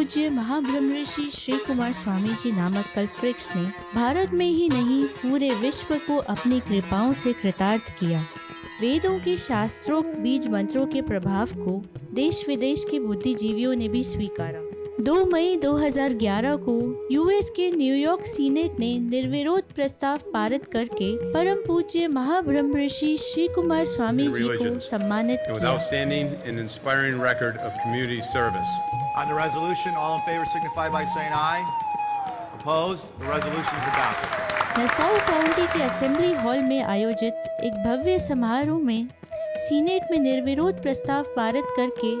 पूज्य महाब्रह्म ऋषि श्री कुमार स्वामी जी नामक कल्पवृक्ष ने भारत में ही नहीं पूरे विश्व को अपनी कृपाओं से कृतार्थ किया। वेदों के शास्त्रोक्त बीज मंत्रों के प्रभाव को देश विदेश के बुद्धिजीवियों ने भी स्वीकारा। 2 मई 2011 को यूएस के न्यूयॉर्क सीनेट ने निर्विरोध प्रस्ताव पारित करके परम पूज्य महाब्रह्म ऋषि श्री कुमार स्वामी जी को सम्मानित किया। On the resolution, all in favor signify by saying aye. Opposed? The resolution is adopted. Nassau county के असेंबली हॉल में आयोजित एक भव्य समारोह में सीनेट में निर्विरोध प्रस्ताव पारित करके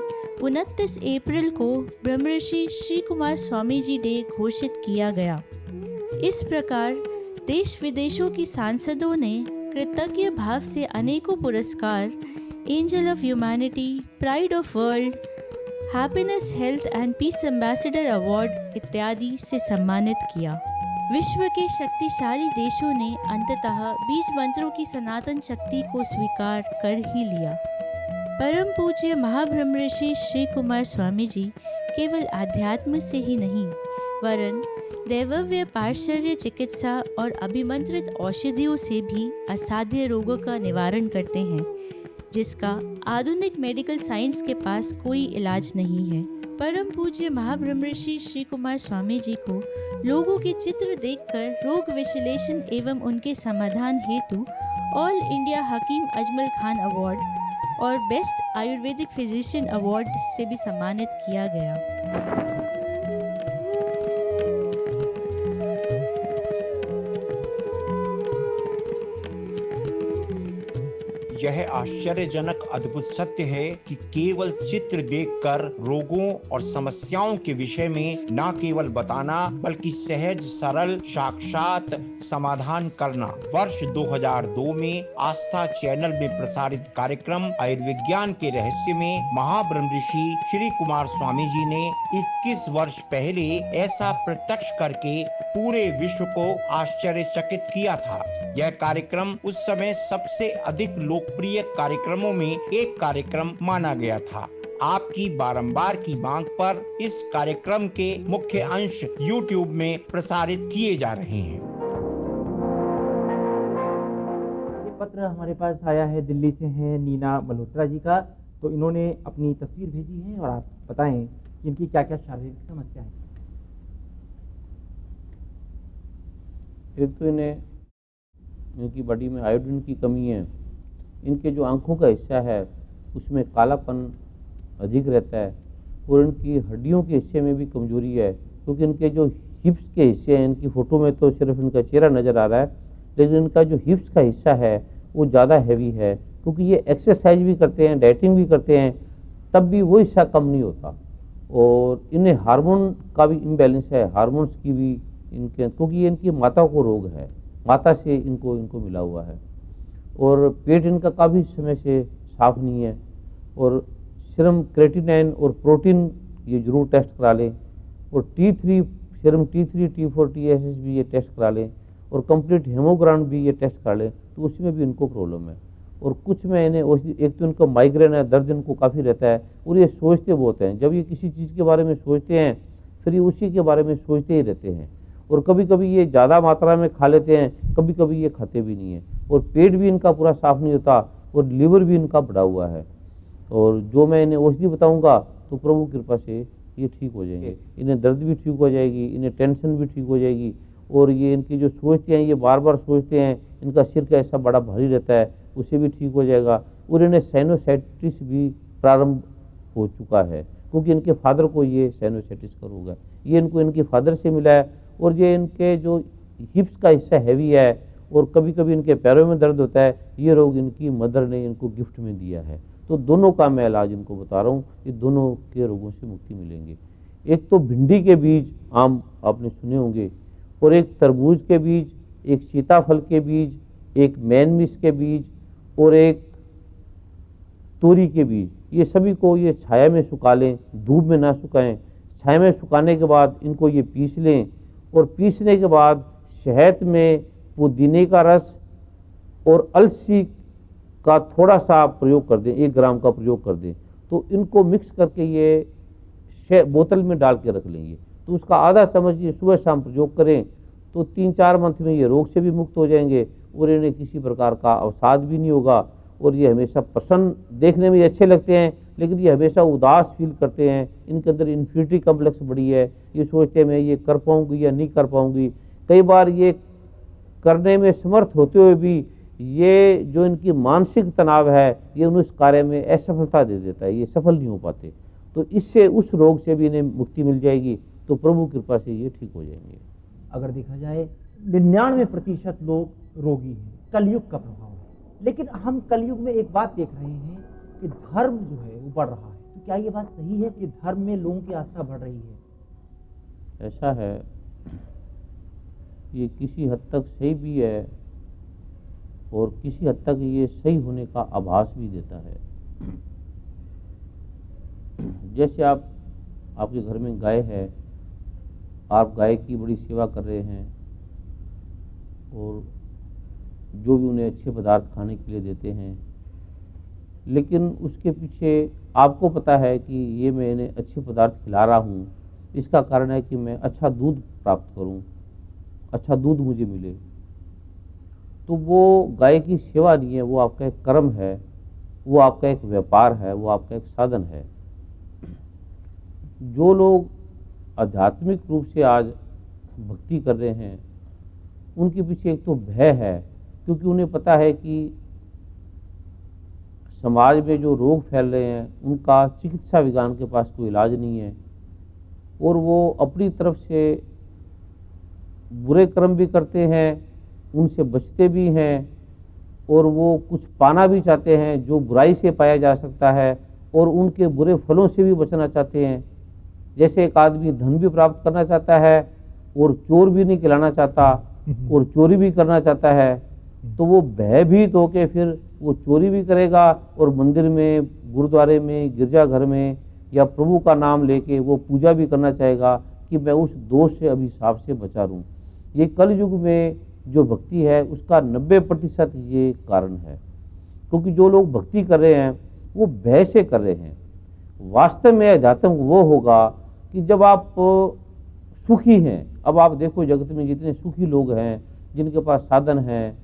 29 अप्रैल को ब्रह्मर्षि श्री कुमार स्वामी जी डे घोषित किया गया। इस प्रकार देश विदेशों की सांसदों ने कृतज्ञ भाव से अनेकों पुरस्कार, angel of humanity, pride of world, happiness, health and piece ambassador award इत्यादि से सम्मानित किया। विश्व के शक्तिशाली देशों ने अंततः बीज मंत्रों की सनातन शक्ति को स्वीकार कर ही लिया। परम पूज्य महाब्रह्म ऋषि श्री कुमार स्वामी जी केवल आध्यात्म से ही नहीं वरन दैवव्य पार्श्व चिकित्सा और अभिमंत्रित औषधियों से भी असाध्य रोगों का निवारण करते हैं, जिसका आधुनिक मेडिकल साइंस के पास कोई इलाज नहीं है। परम पूज्य महाब्रह्म ऋषि श्री कुमार स्वामी जी को लोगों के चित्र देखकर रोग विश्लेषण एवं उनके समाधान हेतु all India Hakim Ajmal Khan award और बेस्ट आयुर्वेदिक फिजिशियन अवार्ड से भी सम्मानित किया गया। यह आश्चर्यजनक अद्भुत सत्य है कि केवल चित्र देखकर रोगों और समस्याओं के विषय में न केवल बताना बल्कि सहज सरल साक्षात समाधान करना। वर्ष 2002 में आस्था चैनल में प्रसारित कार्यक्रम आयुर्विज्ञान के रहस्य में महाब्रह्म ऋषि श्री कुमार स्वामी जी ने 21 वर्ष पहले ऐसा प्रत्यक्ष करके पूरे विश्व को आश्चर्यचकित किया था। यह कार्यक्रम उस समय सबसे अधिक लोकप्रिय कार्यक्रमों में एक कार्यक्रम माना गया था। आपकी बारंबार की मांग पर इस कार्यक्रम के मुख्य अंश YouTube में प्रसारित किए जा रहे हैं। ये पत्र हमारे पास आया है, दिल्ली से है नीना मल्होत्रा जी का। तो इन्होंने अपनी तस्वीर भेजी है और आप बताएं कि इनकी क्या क्या शारीरिक समस्या है। एक तो इनकी बॉडी में आयोडीन की कमी है। इनके जो आंखों का हिस्सा है उसमें कालापन अधिक रहता है और इनकी हड्डियों के हिस्से में भी कमजोरी है, क्योंकि इनके जो हिप्स के हिस्से हैं, इनकी फ़ोटो में तो सिर्फ इनका चेहरा नज़र आ रहा है, लेकिन इनका जो हिप्स का हिस्सा है वो ज़्यादा हैवी है, क्योंकि ये एक्सरसाइज भी करते हैं, डाइटिंग भी करते हैं, तब भी वो हिस्सा कम नहीं होता। और इन्हें हार्मोन का भी इम्बैलेंस है, हार्मोन्स की भी इनके, क्योंकि ये इनकी माता को रोग है, माता से इनको मिला हुआ है। और पेट इनका काफ़ी समय से साफ नहीं है। और सीरम क्रेटिनाइन और प्रोटीन ये जरूर टेस्ट करा लें। और T3 serum T3 T4 TSH भी ये टेस्ट करा लें। और कंप्लीट हेमोग्राम भी ये टेस्ट करा लें, तो उसमें भी इनको प्रॉब्लम है। और कुछ में इन्हें एक तो इनका माइग्रेन है, दर्द इनको काफ़ी रहता है और ये सोचते बहुत हैं। जब ये किसी चीज़ के बारे में सोचते हैं फिर ये उसी के बारे में सोचते ही रहते हैं। और कभी कभी ये ज़्यादा मात्रा में खा लेते हैं, कभी कभी ये खाते भी नहीं हैं। और पेट भी इनका पूरा साफ नहीं होता और लीवर भी इनका बढ़ा हुआ है। और जो मैं इन्हें औषधि बताऊंगा तो प्रभु कृपा से ये ठीक हो जाएंगे। इन्हें दर्द भी ठीक हो जाएगी, इन्हें टेंशन भी ठीक हो जाएगी। और ये इनकी जो सोचते हैं, ये बार बार सोचते हैं, इनका सिर का ऐसा बड़ा भारी रहता है, उससे भी ठीक हो जाएगा। और इन्हें साइनोसाइटिस भी प्रारंभ हो चुका है, क्योंकि इनके फादर को ये साइनोसाइटिस का रोग है। ये इनको इनके फादर से मिला है। और ये इनके जो हिप्स का हिस्सा हैवी है और कभी कभी इनके पैरों में दर्द होता है, ये रोग इनकी मदर ने इनको गिफ्ट में दिया है। तो दोनों का मैं इलाज इनको बता रहा हूँ, ये दोनों के रोगों से मुक्ति मिलेंगे। एक तो भिंडी के बीज आम आपने सुने होंगे, और एक तरबूज के बीज, एक सीताफल के बीज, एक मैनमिस के बीज और एक तोरी के बीज। ये सभी को ये छाया में सुखा लें, धूप में ना सुखाएं। छाया में सुखाने के बाद इनको ये पीस लें और पीसने के बाद शहद में पुदीने का रस और अलसी का थोड़ा सा प्रयोग कर दें, 1 ग्राम का प्रयोग कर दें। तो इनको मिक्स करके ये बोतल में डाल के रख लेंगे, तो उसका आधा चम्मच ये सुबह शाम प्रयोग करें तो 3-4 मंथ में ये रोग से भी मुक्त हो जाएंगे और इन्हें किसी प्रकार का अवसाद भी नहीं होगा। और ये हमेशा प्रसन्न, देखने में अच्छे लगते हैं लेकिन ये हमेशा उदास फील करते हैं, इनके अंदर इन्फिनिटी कम्प्लेक्स बड़ी है, ये सोचते हैं मैं ये कर पाऊंगी या नहीं कर पाऊंगी। कई बार ये करने में समर्थ होते हुए भी ये जो इनकी मानसिक तनाव है ये उन उस कार्य में असफलता दे देता है, ये सफल नहीं हो पाते। तो इससे उस रोग से भी इन्हें मुक्ति मिल जाएगी, तो प्रभु कृपा से ये ठीक हो जाएंगे। अगर देखा जाए 99% लोग रोगी हैं, कलयुग का प्रभाव है। लेकिन हम कलयुग में एक बात देख रहे हैं कि धर्म जो है वो बढ़ रहा है। तो क्या ये बात सही है कि धर्म में लोगों की आस्था बढ़ रही है? ऐसा है, ये किसी हद तक सही भी है और किसी हद तक ये सही होने का आभास भी देता है। जैसे आपके घर में गाय है, आप गाय की बड़ी सेवा कर रहे हैं और जो भी उन्हें अच्छे पदार्थ खाने के लिए देते हैं, लेकिन उसके पीछे आपको पता है कि ये मैं इन्हें अच्छे पदार्थ खिला रहा हूँ, इसका कारण है कि मैं अच्छा दूध प्राप्त करूँ, अच्छा दूध मुझे मिले। तो वो गाय की सेवा नहीं है, वो आपका एक कर्म है, वो आपका एक व्यापार है, वो आपका एक साधन है। जो लोग आध्यात्मिक रूप से आज भक्ति कर रहे हैं उनके पीछे एक तो भय है, क्योंकि उन्हें पता है कि समाज में जो रोग फैल रहे हैं उनका चिकित्सा विज्ञान के पास कोई इलाज नहीं है, और वो अपनी तरफ से बुरे कर्म भी करते हैं, उनसे बचते भी हैं, और वो कुछ पाना भी चाहते हैं जो बुराई से पाया जा सकता है, और उनके बुरे फलों से भी बचना चाहते हैं। जैसे एक आदमी धन भी प्राप्त करना चाहता है और चोर भी नहीं खिलाना चाहता और चोरी भी करना चाहता है, तो वो भयभीत होकर फिर वो चोरी भी करेगा और मंदिर में, गुरुद्वारे में, गिरजाघर में या प्रभु का नाम लेके वो पूजा भी करना चाहेगा कि मैं उस दोष से, अभिशाप से बचा रहूं। ये कल युग में जो भक्ति है उसका 90% ये कारण है, क्योंकि जो लोग भक्ति कर रहे हैं वो भय से कर रहे हैं। वास्तव में अध्यात्म वो होगा कि जब आप सुखी हैं। अब आप देखो जगत में जितने सुखी लोग हैं, जिनके पास साधन हैं,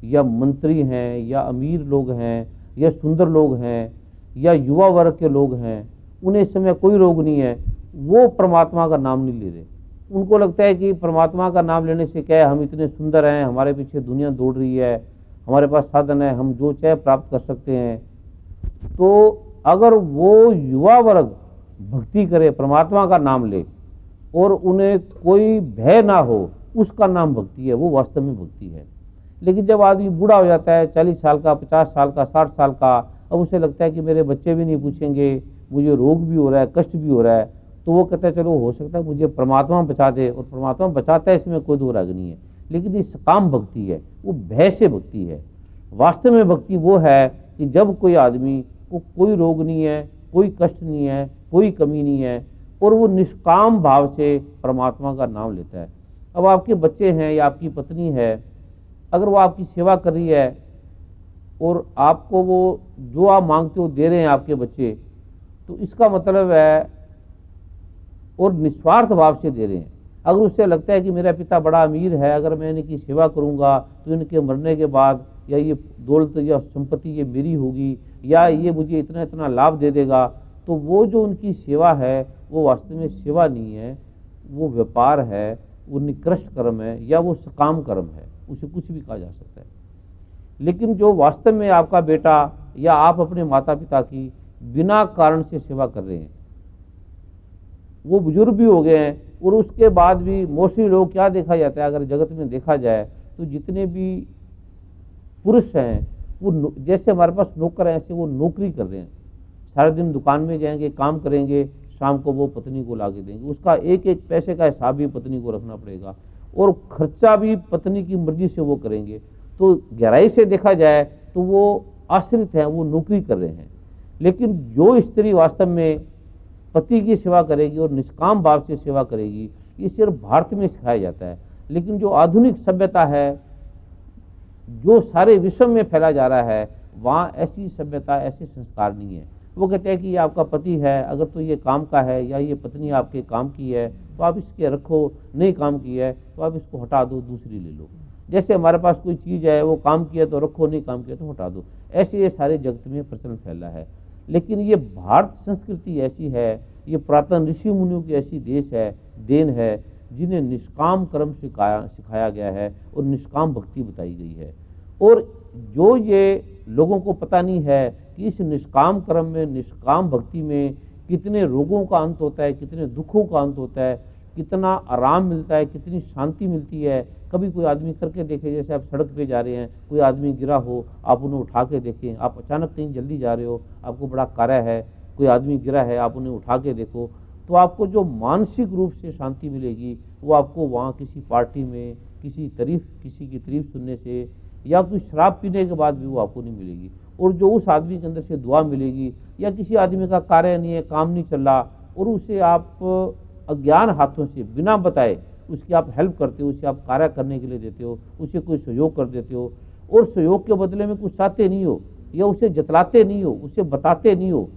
या मंत्री हैं, या अमीर लोग हैं, या सुंदर लोग हैं, या युवा वर्ग के लोग हैं, उन्हें इस समय कोई रोग नहीं है, वो परमात्मा का नाम नहीं ले रहे। उनको लगता है कि परमात्मा का नाम लेने से क्या है, हम इतने सुंदर हैं, हमारे पीछे दुनिया दौड़ रही है, हमारे पास साधन है, हम जो चाहे प्राप्त कर सकते हैं। तो अगर वो युवा वर्ग भक्ति करे, परमात्मा का नाम ले और उन्हें कोई भय ना हो, उसका नाम भक्ति है, वो वास्तव में भक्ति है। लेकिन जब आदमी बूढ़ा हो जाता है, 40 साल का, 50 साल का, 60 साल का, अब उसे लगता है कि मेरे बच्चे भी नहीं पूछेंगे, मुझे रोग भी हो रहा है, कष्ट भी हो रहा है, तो वो कहता है चलो हो सकता है मुझे परमात्मा बचा दे, और परमात्मा बचाता है, इसमें कोई दो राग नहीं है। लेकिन ये सकाम भक्ति है, वो भय से भक्ति है। वास्तव में भक्ति वो है कि जब कोई आदमी को कोई रोग नहीं है, कोई कष्ट नहीं है, कोई कमी नहीं है, और वो निष्काम भाव से परमात्मा का नाम लेता है। अब आपके बच्चे हैं या आपकी पत्नी है, अगर वो आपकी सेवा कर रही है और आपको वो जो आप मांगते हो दे रहे हैं आपके बच्चे, तो इसका मतलब है, और निस्वार्थ भाव से दे रहे हैं। अगर उससे लगता है कि मेरा पिता बड़ा अमीर है, अगर मैं इनकी सेवा करूंगा तो इनके मरने के बाद या ये दौलत या संपत्ति ये मेरी होगी, या ये मुझे इतना इतना लाभ दे देगा, तो वो जो उनकी सेवा है वो वास्तव में सेवा नहीं है, वो व्यापार है, वो निकृष्ट कर्म है, या वो सकाम कर्म है, उसे कुछ भी कहा जा सकता है। लेकिन जो वास्तव में आपका बेटा या आप अपने माता पिता की बिना कारण से सेवा कर रहे हैं, वो बुजुर्ग भी हो गए हैं, और उसके बाद भी मोस्टली लोग क्या देखा जाता है, अगर जगत में देखा जाए तो जितने भी पुरुष हैं वो जैसे हमारे पास नौकर हैं, ऐसे वो नौकरी कर रहे हैं। सारे दिन दुकान में जाएंगे, काम करेंगे, शाम को वो पत्नी को ला के देंगे, उसका एक एक पैसे का हिसाब भी पत्नी को रखना पड़ेगा, और खर्चा भी पत्नी की मर्जी से वो करेंगे। तो गहराई से देखा जाए तो वो आश्रित हैं, वो नौकरी कर रहे हैं। लेकिन जो स्त्री वास्तव में पति की सेवा करेगी और निष्काम भाव से सेवा करेगी, ये सिर्फ भारत में सिखाया जाता है। लेकिन जो आधुनिक सभ्यता है, जो सारे विश्व में फैला जा रहा है, वहाँ ऐसी सभ्यता, ऐसे संस्कार नहीं है। वो कहते हैं कि ये आपका पति है, अगर तो ये काम का है या ये पत्नी आपके काम की है तो आप इसके रखो, नहीं काम की है तो आप इसको हटा दो, दूसरी ले लो। जैसे हमारे पास कोई चीज़ है, वो काम की है तो रखो, नहीं काम किया तो हटा दो। ऐसे ये सारे जगत में प्रचलन फैला है। लेकिन ये भारत संस्कृति ऐसी है, ये पुरातन ऋषि मुनियों की ऐसी देन है जिन्हें निष्काम कर्म सिखाया गया है और निष्काम भक्ति बताई गई है। और जो ये लोगों को पता नहीं है कि इस निष्काम कर्म में, निष्काम भक्ति में कितने रोगों का अंत होता है, कितने दुखों का अंत होता है, कितना आराम मिलता है, कितनी शांति मिलती है। कभी कोई आदमी करके देखे, जैसे आप सड़क पे जा रहे हैं, कोई आदमी गिरा हो, आप उन्हें उठा के देखें। आप अचानक कहीं जल्दी जा रहे हो, आपको बड़ा कार्य है, कोई आदमी गिरा है, आप उन्हें उठा के देखो, तो आपको जो मानसिक रूप से शांति मिलेगी वो आपको वहाँ किसी पार्टी में किसी की तारीफ सुनने से या कोई शराब पीने के बाद भी वो आपको नहीं मिलेगी। और जो उस आदमी के अंदर से दुआ मिलेगी, या किसी आदमी का कार्य नहीं है, काम नहीं चल रहा, और उसे आप अज्ञान हाथों से बिना बताए उसकी आप हेल्प करते हो, उसे आप कार्य करने के लिए देते हो, उसे कोई सहयोग कर देते हो, और सहयोग के बदले में कुछ चाहते नहीं हो या उसे जतलाते नहीं हो, उसे बताते नहीं हो,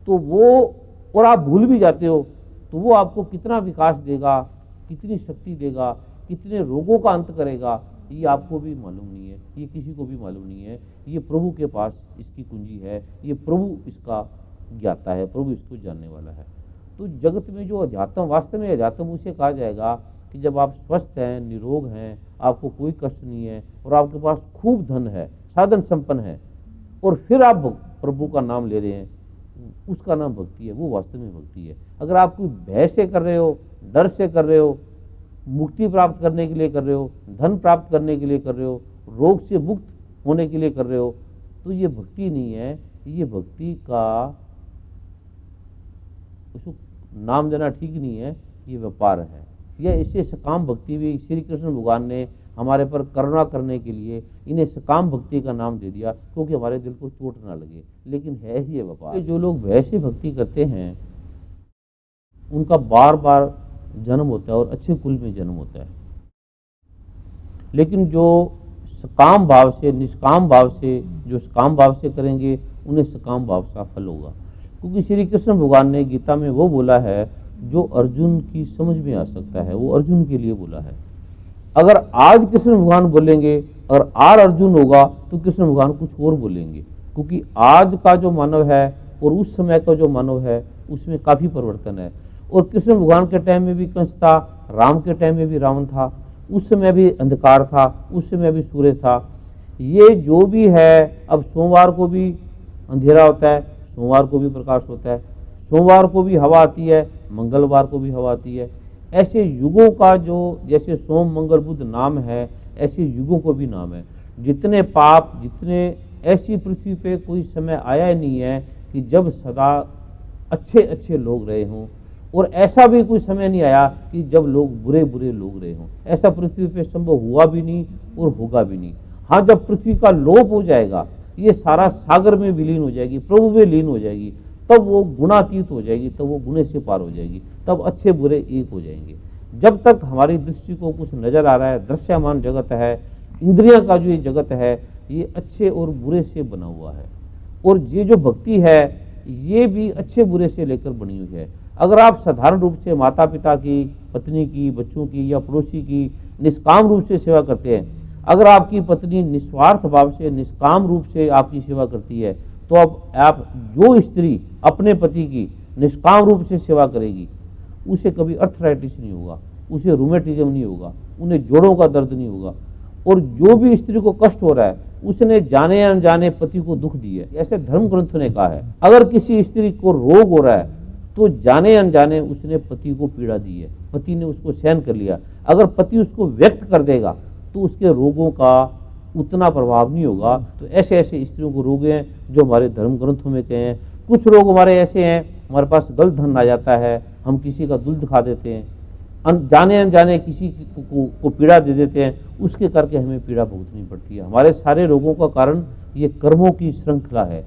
तो वो और आप भूल भी जाते हो, तो वो आपको कितना विकास देगा, कितनी शक्ति देगा, कितने रोगों का अंत करेगा, ये आपको भी मालूम नहीं है, ये किसी को भी मालूम नहीं है। ये प्रभु के पास इसकी कुंजी है, ये प्रभु इसका ज्ञाता है, प्रभु इसको जानने वाला है। तो जगत में जो अध्यात्म, वास्तव में अध्यात्म उसे कहा जाएगा कि जब आप स्वस्थ हैं, निरोग हैं, आपको कोई कष्ट नहीं है और आपके पास खूब धन है, साधन संपन्न है, और फिर आप प्रभु का नाम ले रहे हैं, उसका नाम भक्ति है। वो वास्तव में भक्ति है। अगर आप कोई भय से कर रहे हो, डर से कर रहे हो, मुक्ति प्राप्त करने के लिए कर रहे हो, धन प्राप्त करने के लिए कर रहे हो, रोग से मुक्त होने के लिए कर रहे हो, तो ये भक्ति नहीं है। ये भक्ति का उसको नाम देना ठीक नहीं है, ये व्यापार है। यह इससे सकाम भक्ति भी श्री कृष्ण भगवान ने हमारे पर करुणा करने के लिए इन्हें सकाम भक्ति का नाम दे दिया, क्योंकि हमारे दिल को चोट ना लगे, लेकिन है ही ये व्यापार। जो लोग वैसे भक्ति करते हैं उनका बार बार जन्म होता है और अच्छे कुल में जन्म होता है। लेकिन जो सकाम भाव से, निष्काम भाव से, जो सकाम भाव से करेंगे उन्हें सकाम भाव का फल होगा। क्योंकि श्री कृष्ण भगवान ने गीता में वो बोला है जो अर्जुन की समझ में आ सकता है, वो अर्जुन के लिए बोला है। अगर आज कृष्ण भगवान बोलेंगे और आर अर्जुन होगा तो कृष्ण भगवान कुछ और बोलेंगे, क्योंकि आज का जो मानव है और उस समय का जो मानव है उसमें काफ़ी परिवर्तन है। और कृष्ण भगवान के टाइम में भी कंस था, राम के टाइम में भी रावण था, उस समय भी अंधकार था, उस समय भी सूर्य था। ये जो भी है, अब सोमवार को भी अंधेरा होता है, सोमवार को भी प्रकाश होता है, सोमवार को भी हवा आती है, मंगलवार को भी हवा आती है। ऐसे युगों का जो, जैसे सोम मंगल बुध नाम है, ऐसे युगों को भी नाम है। जितने पाप, जितने, ऐसी पृथ्वी पे कोई समय आया ही नहीं है कि जब सदा अच्छे अच्छे लोग रहे हों, और ऐसा भी कोई समय नहीं आया कि जब लोग बुरे बुरे लोग रहे हों। ऐसा पृथ्वी पे संभव हुआ भी नहीं और होगा भी नहीं। हाँ, जब पृथ्वी का लोप हो जाएगा, ये सारा सागर में विलीन हो जाएगी, प्रभु में लीन हो जाएगी, तब वो गुणातीत हो जाएगी, तब वो गुणे से पार हो जाएगी, तब अच्छे बुरे एक हो जाएंगे। जब तक हमारी दृष्टि को कुछ नजर आ रहा है, दृश्यमान जगत है, इंद्रिया का जो ये जगत है, ये अच्छे और बुरे से बना हुआ है। और ये जो भक्ति है ये भी अच्छे बुरे से लेकर बनी हुई है। अगर आप साधारण रूप से माता पिता की, पत्नी की, बच्चों की या पड़ोसी की निष्काम रूप से सेवा करते हैं, अगर आपकी पत्नी निस्वार्थ भाव से, निष्काम रूप से आपकी सेवा करती है, तो अब आप जो स्त्री अपने पति की निष्काम रूप से सेवा करेगी, उसे कभी अर्थराइटिस नहीं होगा, उसे रूमेटिज्म नहीं होगा, उन्हें जोड़ों का दर्द नहीं होगा। और जो भी स्त्री को कष्ट हो रहा है उसने जाने अनजाने पति को दुख दिया है। ऐसे धर्म ग्रंथ ने कहा है, अगर किसी स्त्री को रोग हो रहा है तो जाने अनजाने उसने पति को पीड़ा दी है, पति ने उसको सहन कर लिया। अगर पति उसको व्यक्त कर देगा तो उसके रोगों का उतना प्रभाव नहीं होगा। तो ऐसे ऐसे स्त्रियों को रोग हैं जो हमारे धर्म ग्रंथों में कहे हैं। कुछ रोग हमारे ऐसे हैं, हमारे पास गलत धन आ जाता है, हम किसी का दुल दिखा देते हैं, जाने अनजाने किसी को पीड़ा दे देते हैं, उसके करके हमें पीड़ा भुगतनी पड़ती है। हमारे सारे रोगों का कारण ये कर्मों की श्रृंखला है।